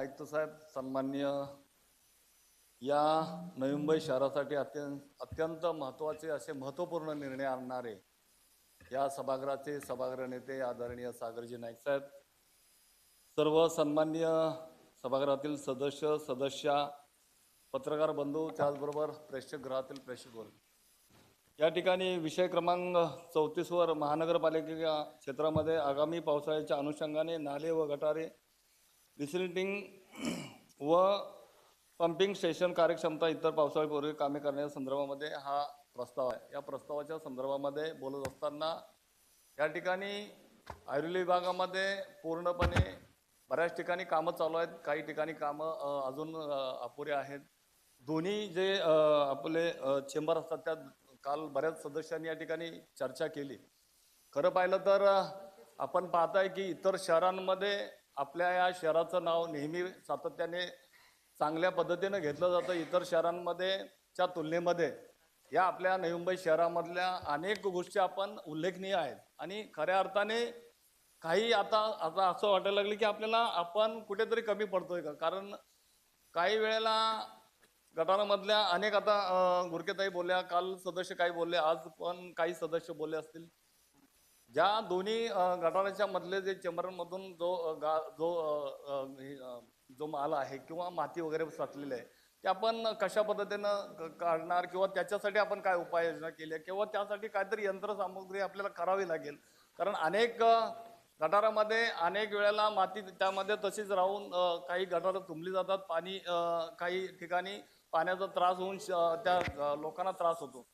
आयुक्त साहेब, सन्माननीय या नवी मुंबई शहरासाठी अत्यंत महत्त्वाचे असे महत्त्वपूर्ण निर्णय आणणारे या सभागृहाचे सभागृह नेते आदरणीय सागरजी नाईक साहेब, सर्व सन्माननीय सभागृहातील सदस्या, पत्रकार बंधू, त्याचबरोबर प्रेक्षकगृहातील प्रेक्षक वर्ग, या ठिकाणी विषय क्रमांक 34 वर महानगरपालिका क्षेत्रामध्ये आगामी पावसाळ्याच्या अनुषंगाने नाले व गटारे डिसिल्टिंग व पंपिंग स्टेशन कार्यक्षमता इतर पावसाळ्यापूर्वी कामे करण्याच्या संदर्भामध्ये हा प्रस्ताव आहे। या प्रस्तावाच्या संदर्भामध्ये बोलत असताना या ठिकाणी ऐरोली विभागामध्ये पूर्णपणे बऱ्याच ठिकाणी कामं चालू आहेत, काही ठिकाणी कामं अजून अपुरे आहेत। दोन्ही जे आपले चेंबर असतात त्यात काल बऱ्याच सदस्यांनी या ठिकाणी चर्चा केली। खरं पाहिलं तर आपण पाहताय की इतर शहरांमध्ये आपल्या या शहराचं नाव नेहमी सातत्याने चांगल्या पद्धतीने घेतलं जातं। इतर शहरांमध्ये च्या तुलनेमध्ये या आपल्या नवी मुंबई शहरामधल्या अनेक गोष्टी आपण उल्लेखनीय आहेत आणि खऱ्या अर्थाने काही आता असं वाटायला लागले की आपल्याला आपण कुठेतरी कमी पडतोय का। कारण काही वेळेला गटारामधल्या अनेक आता गुरकेताई बोलल्या, काल सदस्य काही बोलले, आज पण काही सदस्य बोलले असतील। ज्या दोन्ही गटाराच्या मधले जे चेंबरमधून जो माल आहे किंवा माती वगैरे साचलेली आहे ते आपण कशा पद्धतीनं काढणार किंवा त्याच्यासाठी आपण काय उपाययोजना केल्या किंवा त्यासाठी काहीतरी यंत्रसामुग्री आपल्याला करावी लागेल। कारण अनेक गटारामध्ये अनेक वेळेला माती त्यामध्ये तशीच राहून काही गटारं तुंबली जातात, पाणी काही ठिकाणी पाण्याचा त्रास होऊन त्या लोकांना त्रास होतो।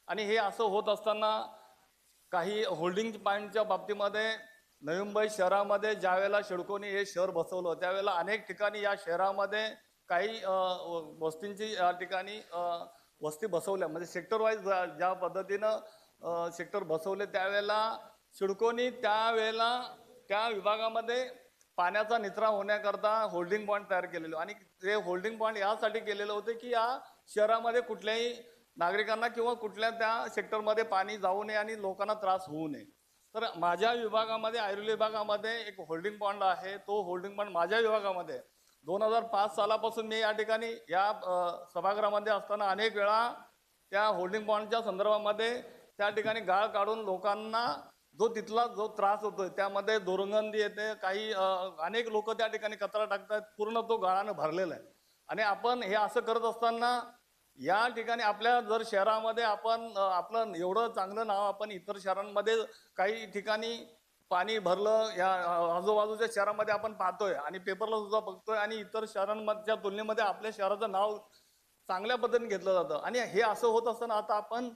आणि हे असं होत असताना काही होल्डिंग पॉईंटच्या बाबतीमध्ये नवी मुंबई शहरामध्ये ज्या वेळेला शिडकोनी हे शहर बसवलं त्यावेळेला अनेक ठिकाणी या शहरामध्ये काही वस्तींची या ठिकाणी वस्ती बसवल्या, म्हणजे सेक्टर वाईज ज्या पद्धतीनं सेक्टर बसवले त्यावेळेला शिडकोनी त्यावेळेला त्या विभागामध्ये पाण्याचा निचरा होण्याकरता होल्डिंग पॉईंट तयार केलेलं आणि ते होल्डिंग पॉईंट यासाठी केलेलं होते की या शहरामध्ये कुठल्याही नागरिकांना किंवा कुठल्या त्या सेक्टरमध्ये पाणी जाऊ नये आणि लोकांना त्रास होऊ नये। तर माझ्या विभागामध्ये ऐरोली विभागामध्ये एक होल्डिंग पॉईंट आहे। तो होल्डिंग पॉईंट माझ्या विभागामध्ये 2005 सालापासून मी या ठिकाणी या सभागृहामध्ये असताना अनेक वेळा त्या होल्डिंग पॉईंटच्या संदर्भामध्ये त्या ठिकाणी गाळ काढून लोकांना तिथला जो त्रास होतोय त्यामध्ये दुर्गंधी येते, काही अनेक लोक त्या ठिकाणी कचरा टाकतात, पूर्ण तो गाळानं भरलेला आहे। आणि आपण हे असं करत असताना या ठिकाणी आपल्या जर शहरामध्ये आपण आपलं एवढं चांगलं नाव आपण इतर शहरांमध्ये काही ठिकाणी पाणी भरलं या आजूबाजूच्या शहरामध्ये आपण पाहतोय आणि पेपरला सुद्धा बघतोय आणि इतर शहरांमधच्या तुलनेमध्ये आपल्या शहराचं नाव चांगल्या पद्धतीने घेतलं जातं। आणि हे असं होत असताना आता आपण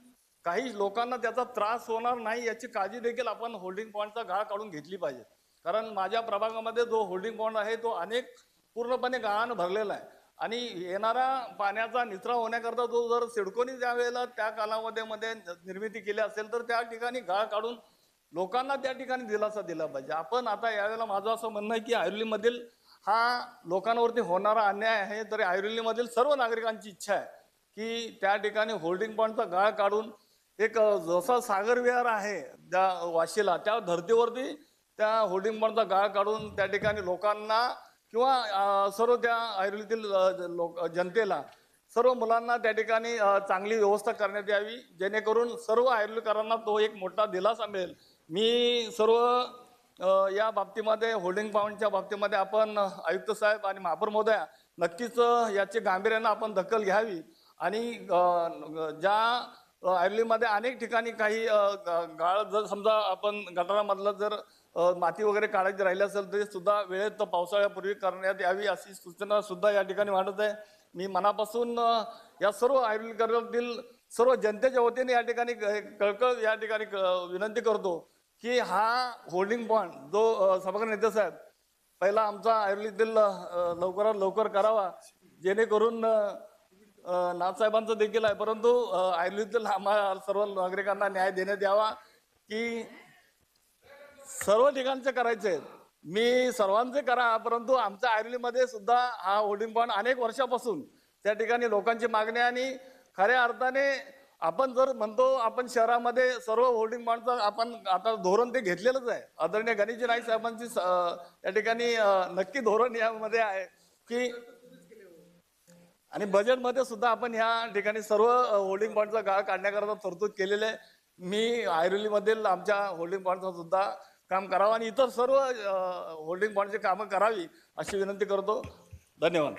काही लोकांना त्याचा त्रास होणार नाही याची काळजी देखील आपण होल्डिंग पॉईंटचा गाळ काढून घेतली पाहिजे। कारण माझ्या प्रभागामध्ये जो होल्डिंग पॉईंट आहे तो अनेक पूर्णपणे गाळानं भरलेला आहे आणि येणारा पाण्याचा निचरा होण्याकरता जो जर सिडकोनी ज्या वेळेला त्या कालावधीमध्ये निर्मिती केली असेल तर त्या ठिकाणी गाळ काढून लोकांना त्या ठिकाणी दिलासा दिला पाहिजे। आपण आता यावेळेला माझं असं म्हणणं आहे की ऐरोलीमधील हा लोकांवरती होणारा अन्याय आहे, तरी ऐरोलीमधील सर्व नागरिकांची इच्छा आहे की त्या ठिकाणी होल्डिंग पॉईंटचा गाळ काढून एक जसा सागर विहार आहे त्या वाशीला त्या धर्तीवरती त्या होल्डिंग पॉईंटचा गाळ काढून त्या ठिकाणी लोकांना किंवा सर्व त्या ऐरोलीतील जनतेला, सर्व मुलांना त्या ठिकाणी चांगली व्यवस्था करण्यात यावी जेणेकरून सर्व ऐरोलीकरांना तो एक मोठा दिलासा मिळेल। मी सर्व या बाबतीमध्ये होल्डिंग पॉईंटच्या बाबतीमध्ये आपण आयुक्त साहेब आणि महापौर महोदया नक्कीच याची गांभीर्यानं आपण दखल घ्यावी आणि ज्या ऐरोलीमध्ये अनेक ठिकाणी काही गाळ जर समजा आपण गटारामधलं जर माती वगैरे काढायची राहिली असेल तरी सुद्धा वेळेत पावसाळ्यापूर्वी करण्यात यावी अशी सूचना सुद्धा या ठिकाणी मांडत आहे। मी मनापासून या सर्व ऐरोलीकरातील सर्व जनतेच्या वतीने या ठिकाणी कळकळ या ठिकाणी विनंती करतो की हा होल्डिंग पॉईंट जो सभागृह नेते साहेब पहिला आमचा ऐरोलीतील लवकरात लवकर करावा जेणेकरून नाथसाहेबांचं देखील आहे, परंतु ऐरोलीतील आम्हा सर्व नागरिकांना न्याय देण्यात यावा की सर्व ठिकाणचे करायचे मी सर्वांचे करा, परंतु आमच्या ऐरोलीमध्ये सुद्धा हा होल्डिंग पॉईंट अनेक वर्षापासून त्या ठिकाणी लोकांची मागणी आणि खऱ्या अर्थाने आपण जर म्हणतो आपण शहरामध्ये सर्व होल्डिंग पॉईंटचं आपण आता धोरण ते घेतलेलंच आहे। आदरणीय गणेशजी नाईक साहेबांची या ठिकाणी नक्की धोरण यामध्ये आहे की आणि बजेटमध्ये सुद्धा आपण ह्या ठिकाणी सर्व होल्डिंग बॉन्डचा गाळ काढण्याकरता तरतूद केलेले आहे. मी ऐरोलीमधील आमच्या होल्डिंग बॉन्डचं सुद्धा काम करावं आणि इतर सर्व होल्डिंग बॉन्डची कामं करावी अशी विनंती करतो. धन्यवाद.